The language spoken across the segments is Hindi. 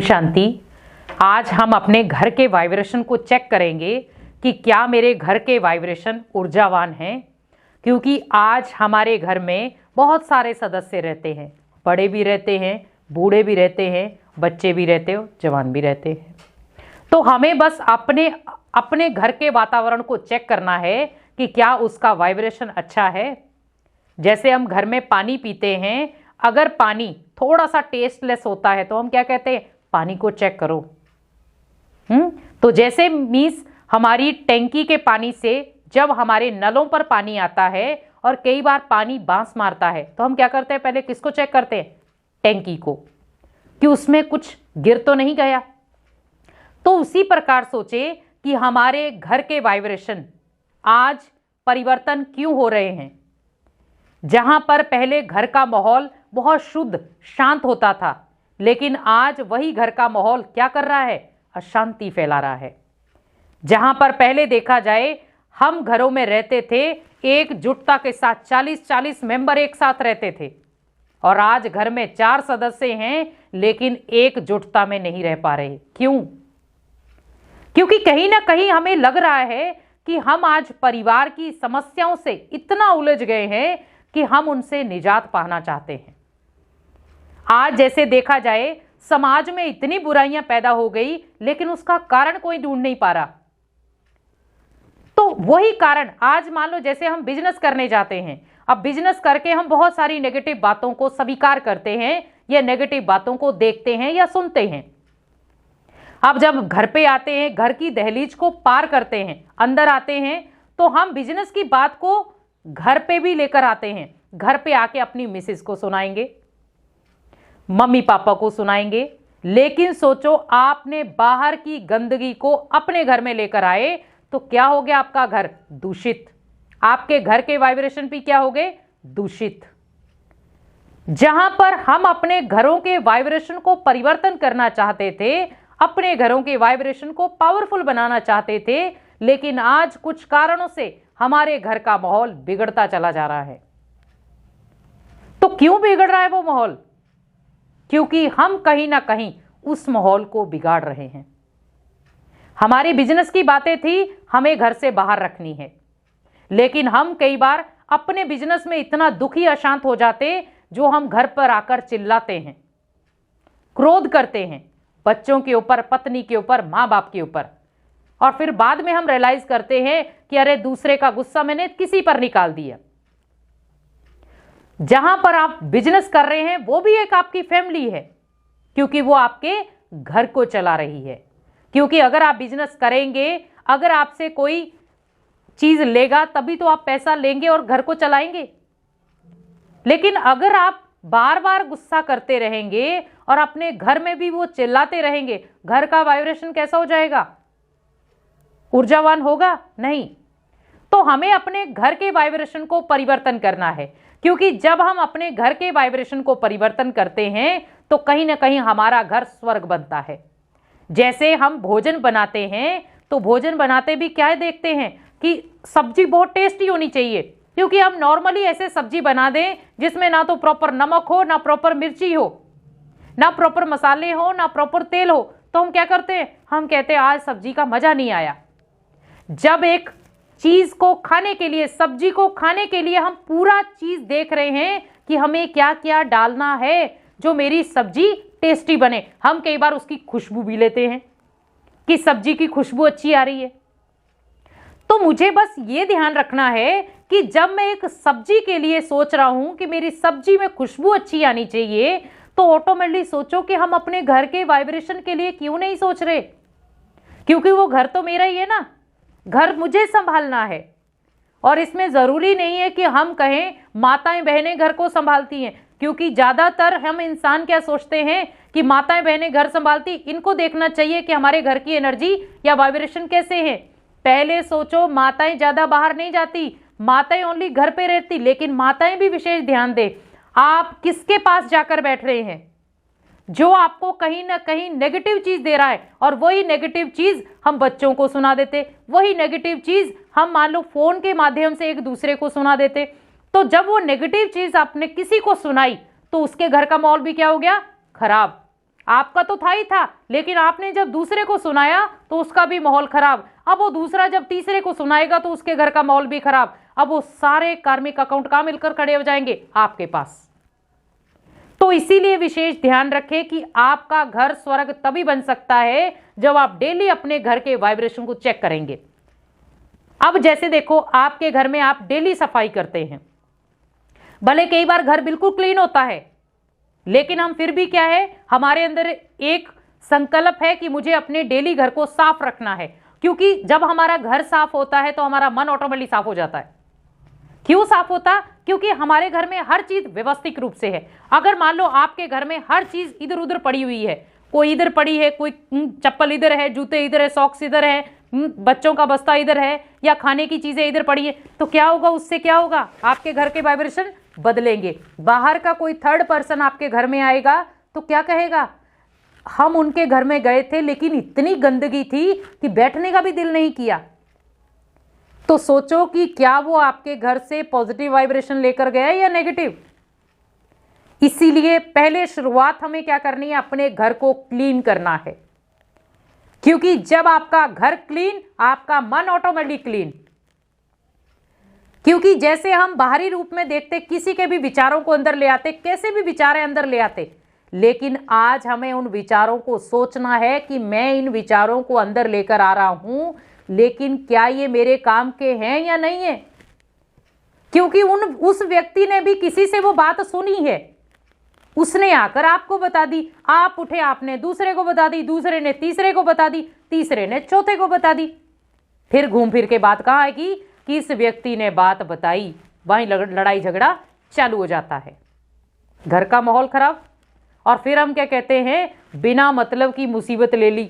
शांति। आज हम अपने घर के वाइब्रेशन को चेक करेंगे कि क्या मेरे घर के वाइब्रेशन ऊर्जावान हैं, क्योंकि आज हमारे घर में बहुत सारे सदस्य रहते हैं, बड़े भी रहते हैं, बूढ़े भी रहते हैं, बच्चे भी रहते हैं, जवान भी रहते हैं। तो हमें बस अपने घर के वातावरण को चेक करना है कि क्या उसका वाइब्रेशन अच्छा है। जैसे हम घर में पानी पीते हैं, अगर पानी थोड़ा सा टेस्टलेस होता है तो हम क्या कहते हैं, पानी को चेक करो। तो जैसे मीन्स हमारी टैंकी के पानी से जब हमारे नलों पर पानी आता है और कई बार पानी बांस मारता है तो हम क्या करते हैं, पहले किसको चेक करते हैं, टैंकी को, कि उसमें कुछ गिर तो नहीं गया। तो उसी प्रकार सोचे कि हमारे घर के वाइब्रेशन आज परिवर्तन क्यों हो रहे हैं। जहां पर पहले घर का माहौल बहुत शुद्ध शांत होता था, लेकिन आज वही घर का माहौल क्या कर रहा है, अशांति फैला रहा है। जहां पर पहले देखा जाए हम घरों में रहते थे एकजुटता के साथ, 40-40 मेंबर एक साथ रहते थे, और आज घर में 4 सदस्य हैं लेकिन एकजुटता में नहीं रह पा रहे। क्यों? क्योंकि कहीं ना कहीं हमें लग रहा है कि हम आज परिवार की समस्याओं से इतना उलझ गए हैं कि हम उनसे निजात पाना चाहते हैं। आज जैसे देखा जाए समाज में इतनी बुराइयां पैदा हो गई, लेकिन उसका कारण कोई ढूंढ नहीं पा रहा। तो वही कारण, आज मान लो जैसे हम बिजनेस करने जाते हैं, अब बिजनेस करके हम बहुत सारी नेगेटिव बातों को स्वीकार करते हैं या नेगेटिव बातों को देखते हैं या सुनते हैं। अब जब घर पे आते हैं, घर की दहलीज को पार करते हैं, अंदर आते हैं, तो हम बिजनेस की बात को घर पे भी लेकर आते हैं। घर पे आके अपनी मिसेस को सुनाएंगे, मम्मी पापा को सुनाएंगे, लेकिन सोचो आपने बाहर की गंदगी को अपने घर में लेकर आए तो क्या हो गया, आपका घर दूषित। आपके घर के वाइब्रेशन भी क्या हो गए, दूषित। जहां पर हम अपने घरों के वाइब्रेशन को परिवर्तन करना चाहते थे, अपने घरों के वाइब्रेशन को पावरफुल बनाना चाहते थे, लेकिन आज कुछ कारणों से हमारे घर का माहौल बिगड़ता चला जा रहा है। तो क्यों बिगड़ रहा है वो माहौल? क्योंकि हम कहीं ना कहीं उस माहौल को बिगाड़ रहे हैं। हमारी बिजनेस की बातें थी, हमें घर से बाहर रखनी है, लेकिन हम कई बार अपने बिजनेस में इतना दुखी अशांत हो जाते जो हम घर पर आकर चिल्लाते हैं, क्रोध करते हैं, बच्चों के ऊपर, पत्नी के ऊपर, माँ बाप के ऊपर, और फिर बाद में हम रियलाइज करते हैं कि अरे दूसरे का गुस्सा मैंने किसी पर निकाल दिया। जहां पर आप बिजनेस कर रहे हैं वो भी एक आपकी फैमिली है, क्योंकि वो आपके घर को चला रही है। क्योंकि अगर आप बिजनेस करेंगे, अगर आपसे कोई चीज लेगा तभी तो आप पैसा लेंगे और घर को चलाएंगे। लेकिन अगर आप बार बार गुस्सा करते रहेंगे और अपने घर में भी वो चिल्लाते रहेंगे, घर का वाइब्रेशन कैसा हो जाएगा, ऊर्जावान होगा नहीं। तो हमें अपने घर के वाइब्रेशन को परिवर्तन करना है, क्योंकि जब हम अपने घर के वाइब्रेशन को परिवर्तन करते हैं तो कहीं ना कहीं हमारा घर स्वर्ग बनता है। जैसे हम भोजन बनाते हैं तो भोजन बनाते भी क्या देखते हैं कि सब्जी बहुत टेस्टी होनी चाहिए, क्योंकि हम नॉर्मली ऐसे सब्जी बना दें जिसमें ना तो प्रॉपर नमक हो, ना प्रॉपर मिर्ची हो, ना प्रॉपर मसाले हो, ना प्रॉपर तेल हो, तो हम क्या करते हैं, हम कहते हैं आज सब्जी का मजा नहीं आया। जब एक चीज को खाने के लिए, सब्जी को खाने के लिए हम पूरा चीज देख रहे हैं कि हमें क्या क्या डालना है जो मेरी सब्जी टेस्टी बने, हम कई बार उसकी खुशबू भी लेते हैं कि सब्जी की खुशबू अच्छी आ रही है। तो मुझे बस ये ध्यान रखना है कि जब मैं एक सब्जी के लिए सोच रहा हूं कि मेरी सब्जी में खुशबू अच्छी आनी चाहिए, तो ऑटोमेटिकली सोचो कि हम अपने घर के वाइब्रेशन के लिए क्यों नहीं सोच रहे, क्योंकि वो घर तो मेरा ही है ना, घर मुझे संभालना है। और इसमें जरूरी नहीं है कि हम कहें माताएं बहनें घर को संभालती हैं, क्योंकि ज्यादातर हम इंसान क्या सोचते हैं कि माताएं बहनें घर संभालती, इनको देखना चाहिए कि हमारे घर की एनर्जी या वाइब्रेशन कैसे है। पहले सोचो, माताएं ज्यादा बाहर नहीं जाती, माताएं ओनली घर पे रहती, लेकिन माताएं भी विशेष ध्यान दे, आप किसके पास जाकर बैठ रहे हैं जो आपको कहीं ना कहीं नेगेटिव चीज दे रहा है। और वही नेगेटिव चीज हम बच्चों को सुना देते, वही नेगेटिव चीज हम मान लो फोन के माध्यम से एक दूसरे को सुना देते। तो जब वो नेगेटिव चीज आपने किसी को सुनाई तो उसके घर का माहौल भी क्या हो गया, खराब। आपका तो था ही था, लेकिन आपने जब दूसरे को सुनाया तो उसका भी माहौल खराब। अब वो दूसरा जब तीसरे को सुनाएगा तो उसके घर का माहौल भी खराब। अब वो सारे कार्मिक अकाउंट कहां मिलकर खड़े हो जाएंगे? आपके पास। तो इसीलिए विशेष ध्यान रखें कि आपका घर स्वर्ग तभी बन सकता है जब आप डेली अपने घर के वाइब्रेशन को चेक करेंगे। अब जैसे देखो, आपके घर में आप डेली सफाई करते हैं, भले कई बार घर बिल्कुल क्लीन होता है, लेकिन हम फिर भी क्या है, हमारे अंदर एक संकल्प है कि मुझे अपने डेली घर को साफ रखना है। क्योंकि जब हमारा घर साफ होता है तो हमारा मन ऑटोमेटिकली साफ हो जाता है। क्यों साफ होता? क्योंकि हमारे घर में हर चीज व्यवस्थित रूप से है। अगर मान लो आपके घर में हर चीज इधर उधर पड़ी हुई है, कोई इधर पड़ी है, कोई चप्पल इधर है, जूते इधर है, सॉक्स इधर है, बच्चों का बस्ता इधर है, या खाने की चीजें इधर पड़ी है, तो क्या होगा? उससे क्या होगा? आपके घर के वाइब्रेशन बदलेंगे। बाहर का कोई थर्ड पर्सन आपके घर में आएगा तो क्या कहेगा? हम उनके घर में गए थे लेकिन इतनी गंदगी थी कि बैठने का भी दिल नहीं किया। तो सोचो कि क्या वो आपके घर से पॉजिटिव वाइब्रेशन लेकर गया या नेगेटिव? इसीलिए पहले शुरुआत हमें क्या करनी है? अपने घर को क्लीन करना है। क्योंकि जब आपका घर क्लीन, आपका मन ऑटोमेटिक क्लीन। क्योंकि जैसे हम बाहरी रूप में देखते, किसी के भी विचारों को अंदर ले आते, कैसे भी विचार अंदर ले आते, लेकिन आज हमें उन विचारों को सोचना है कि मैं इन विचारों को अंदर लेकर आ रहा हूं, लेकिन क्या ये मेरे काम के हैं या नहीं है? क्योंकि उस व्यक्ति ने भी किसी से वो बात सुनी है, उसने आकर आपको बता दी, आप उठे, आपने दूसरे को बता दी, दूसरे ने तीसरे को बता दी, तीसरे ने चौथे को बता दी। फिर घूम फिर के बात कहाँ आएगी कि इस व्यक्ति ने बात बताई, वहीं लड़ाई झगड़ा चालू हो जाता है, घर का माहौल खराब। और फिर हम क्या कहते हैं? बिना मतलब की मुसीबत ले ली।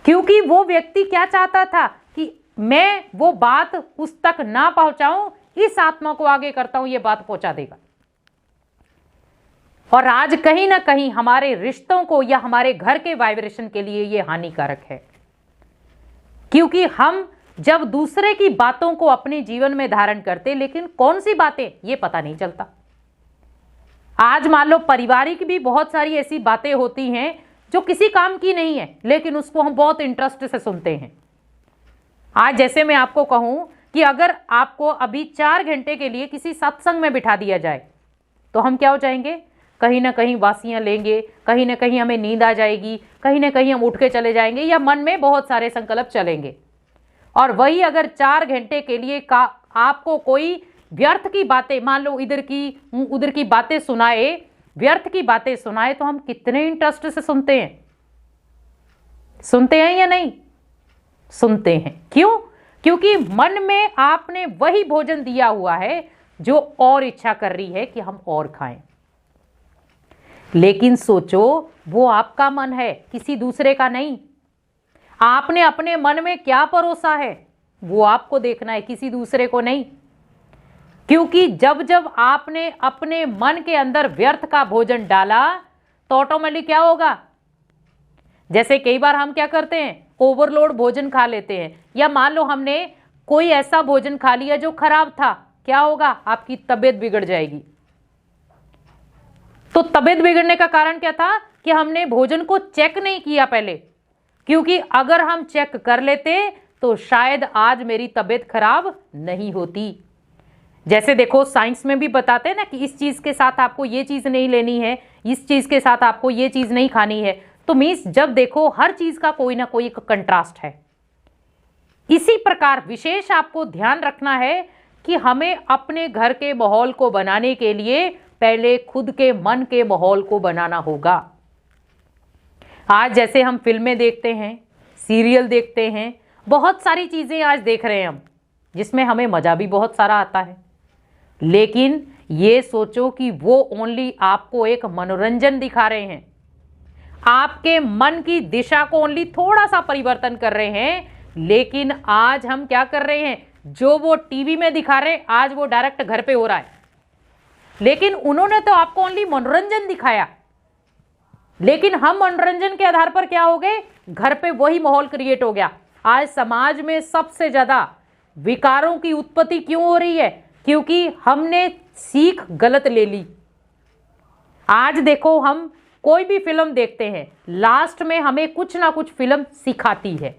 क्योंकि वो व्यक्ति क्या चाहता था कि मैं वो बात उस तक ना पहुंचाऊं, इस आत्मा को आगे करता हूं, ये बात पहुंचा देगा। और आज कहीं ना कहीं हमारे रिश्तों को या हमारे घर के वाइब्रेशन के लिए ये हानिकारक है। क्योंकि हम जब दूसरे की बातों को अपने जीवन में धारण करते, लेकिन कौन सी बातें ये पता नहीं चलता। आज मान लो पारिवारिक भी बहुत सारी ऐसी बातें होती हैं जो किसी काम की नहीं है, लेकिन उसको हम बहुत इंटरेस्ट से सुनते हैं। आज जैसे मैं आपको कहूं कि अगर आपको अभी 4 घंटे के लिए किसी सत्संग में बिठा दिया जाए तो हम क्या हो जाएंगे? कहीं ना कहीं वासियां लेंगे, कहीं ना कहीं हमें नींद आ जाएगी, कहीं ना कहीं हम उठ के चले जाएंगे, या मन में बहुत सारे संकल्प चलेंगे। और वही अगर 4 घंटे के लिए आपको कोई व्यर्थ की बातें, मान लो इधर की उधर की बातें सुनाए, व्यर्थ की बातें सुनाए, तो हम कितने इंटरेस्ट से सुनते हैं? सुनते हैं या नहीं? सुनते हैं। क्यों? क्योंकि मन में आपने वही भोजन दिया हुआ है जो और इच्छा कर रही है कि हम और खाएं। लेकिन सोचो, वो आपका मन है, किसी दूसरे का नहीं। आपने अपने मन में क्या परोसा है वो आपको देखना है, किसी दूसरे को नहीं। क्योंकि जब जब आपने अपने मन के अंदर व्यर्थ का भोजन डाला तो ऑटोमेटिक क्या होगा? जैसे कई बार हम क्या करते हैं? ओवरलोड भोजन खा लेते हैं, या मान लो हमने कोई ऐसा भोजन खा लिया जो खराब था, क्या होगा? आपकी तबीयत बिगड़ जाएगी। तो तबीयत बिगड़ने का कारण क्या था? कि हमने भोजन को चेक नहीं किया पहले। क्योंकि अगर हम चेक कर लेते तो शायद आज मेरी तबीयत खराब नहीं होती। जैसे देखो, साइंस में भी बताते हैं ना कि इस चीज के साथ आपको ये चीज नहीं लेनी है, इस चीज के साथ आपको ये चीज नहीं खानी है। तो मीन्स जब देखो, हर चीज का कोई ना कोई कंट्रास्ट है। इसी प्रकार विशेष आपको ध्यान रखना है कि हमें अपने घर के माहौल को बनाने के लिए पहले खुद के मन के माहौल को बनाना होगा। आज जैसे हम फिल्में देखते हैं, सीरियल देखते हैं, बहुत सारी चीजें आज देख रहे हैं हम, जिसमें हमें मजा भी बहुत सारा आता है। लेकिन ये सोचो कि वो ओनली आपको एक मनोरंजन दिखा रहे हैं, आपके मन की दिशा को ओनली थोड़ा सा परिवर्तन कर रहे हैं। लेकिन आज हम क्या कर रहे हैं? जो वो टीवी में दिखा रहे हैं, आज वो डायरेक्ट घर पे हो रहा है। लेकिन उन्होंने तो आपको ओनली मनोरंजन दिखाया, लेकिन हम मनोरंजन के आधार पर क्या हो गए? घर पे वही माहौल क्रिएट हो गया। आज समाज में सबसे ज्यादा विकारों की उत्पत्ति क्यों हो रही है? क्योंकि हमने सीख गलत ले ली। आज देखो, हम कोई भी फिल्म देखते हैं, लास्ट में हमें कुछ ना कुछ फिल्म सिखाती है।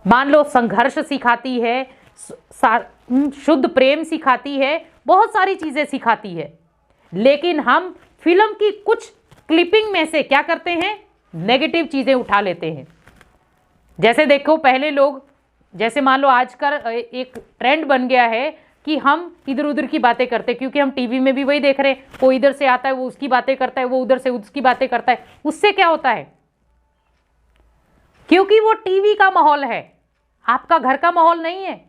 मान लो संघर्ष सिखाती है, शुद्ध प्रेम सिखाती है, बहुत सारी चीजें सिखाती है, लेकिन हम फिल्म की कुछ क्लिपिंग में से क्या करते हैं, नेगेटिव चीजें उठा लेते हैं। जैसे देखो, पहले लोग, जैसे मान लो आजकल एक ट्रेंड बन गया है कि हम इधर उधर की बातें करते हैं, क्योंकि हम टीवी में भी वही देख रहे हैं, कोई इधर से आता है वो उसकी बातें करता है, वो उधर से उसकी बातें करता है। उससे क्या होता है, क्योंकि वो टीवी का माहौल है, आपका घर का माहौल नहीं है।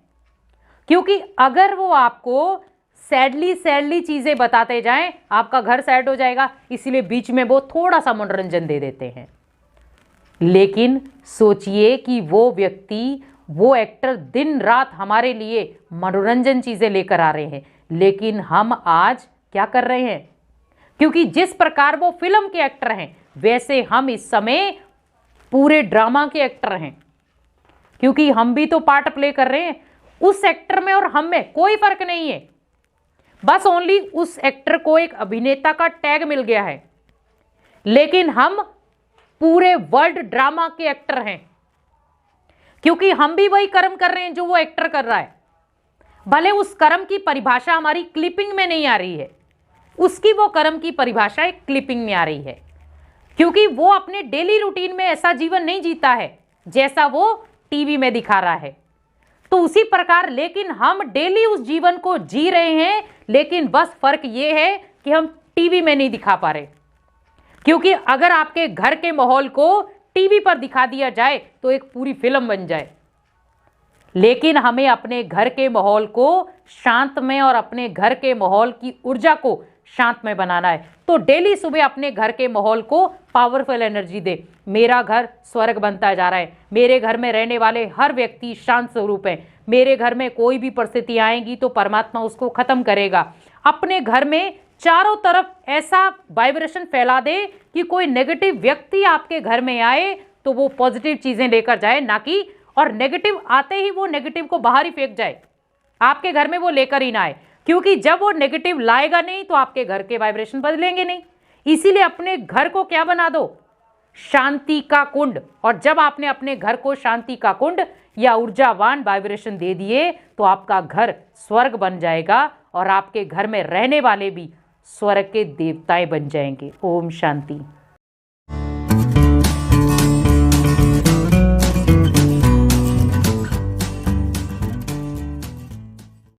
क्योंकि अगर वो आपको सैडली चीजें बताते जाएं, आपका घर सैड हो जाएगा, इसीलिए बीच में वो थोड़ा सा मनोरंजन दे देते हैं। लेकिन सोचिए कि वो व्यक्ति, वो एक्टर दिन रात हमारे लिए मनोरंजन चीजें लेकर आ रहे हैं, लेकिन हम आज क्या कर रहे हैं, क्योंकि जिस प्रकार वो फिल्म के एक्टर हैं, वैसे हम इस समय पूरे ड्रामा के एक्टर हैं। क्योंकि हम भी तो पार्ट प्ले कर रहे हैं, उस एक्टर में और हम में कोई फर्क नहीं है, बस ओनली उस एक्टर को एक अभिनेता का टैग मिल गया है, लेकिन हम पूरे वर्ल्ड ड्रामा के एक्टर हैं। क्योंकि हम भी वही कर्म कर रहे हैं जो वो एक्टर कर रहा है, भले उस कर्म की परिभाषा हमारी क्लिपिंग में नहीं आ रही है, उसकी वो कर्म की परिभाषा एक क्लिपिंग में आ रही है, क्योंकि वो अपने डेली रूटीन में ऐसा जीवन नहीं जीता है जैसा वो टीवी में दिखा रहा है। तो उसी प्रकार, लेकिन हम डेली उस जीवन को जी रहे हैं, लेकिन बस फर्क ये है कि हम टीवी में नहीं दिखा पा रहे। क्योंकि अगर आपके घर के माहौल को टीवी पर दिखा दिया जाए तो एक पूरी फिल्म बन जाए, लेकिन हमें अपने घर के माहौल को शांतमय और अपने घर के माहौल की ऊर्जा को शांतमय बनाना है। तो डेली सुबह अपने घर के माहौल को पावरफुल एनर्जी दे। मेरा घर स्वर्ग बनता जा रहा है, मेरे घर में रहने वाले हर व्यक्ति शांत स्वरूप है, मेरे घर में कोई भी परिस्थिति आएगी तो परमात्मा उसको खत्म करेगा। अपने घर में चारों तरफ ऐसा वाइब्रेशन फैला दे कि कोई नेगेटिव व्यक्ति आपके घर में आए तो वो पॉजिटिव चीजें लेकर जाए, ना कि और नेगेटिव आते ही वो नेगेटिव को बाहर ही फेंक जाए, आपके घर में वो लेकर ही ना आए। क्योंकि जब वो नेगेटिव लाएगा नहीं तो आपके घर के वाइब्रेशन बदलेंगे नहीं। इसीलिए अपने घर को क्या बना दो, शांति का कुंड। और जब आपने अपने घर को शांति का कुंड या ऊर्जावान वाइब्रेशन दे दिए तो आपका घर स्वर्ग बन जाएगा और आपके घर में रहने वाले भी स्वर्ग के देवताएं बन जाएंगे। ओम शांति।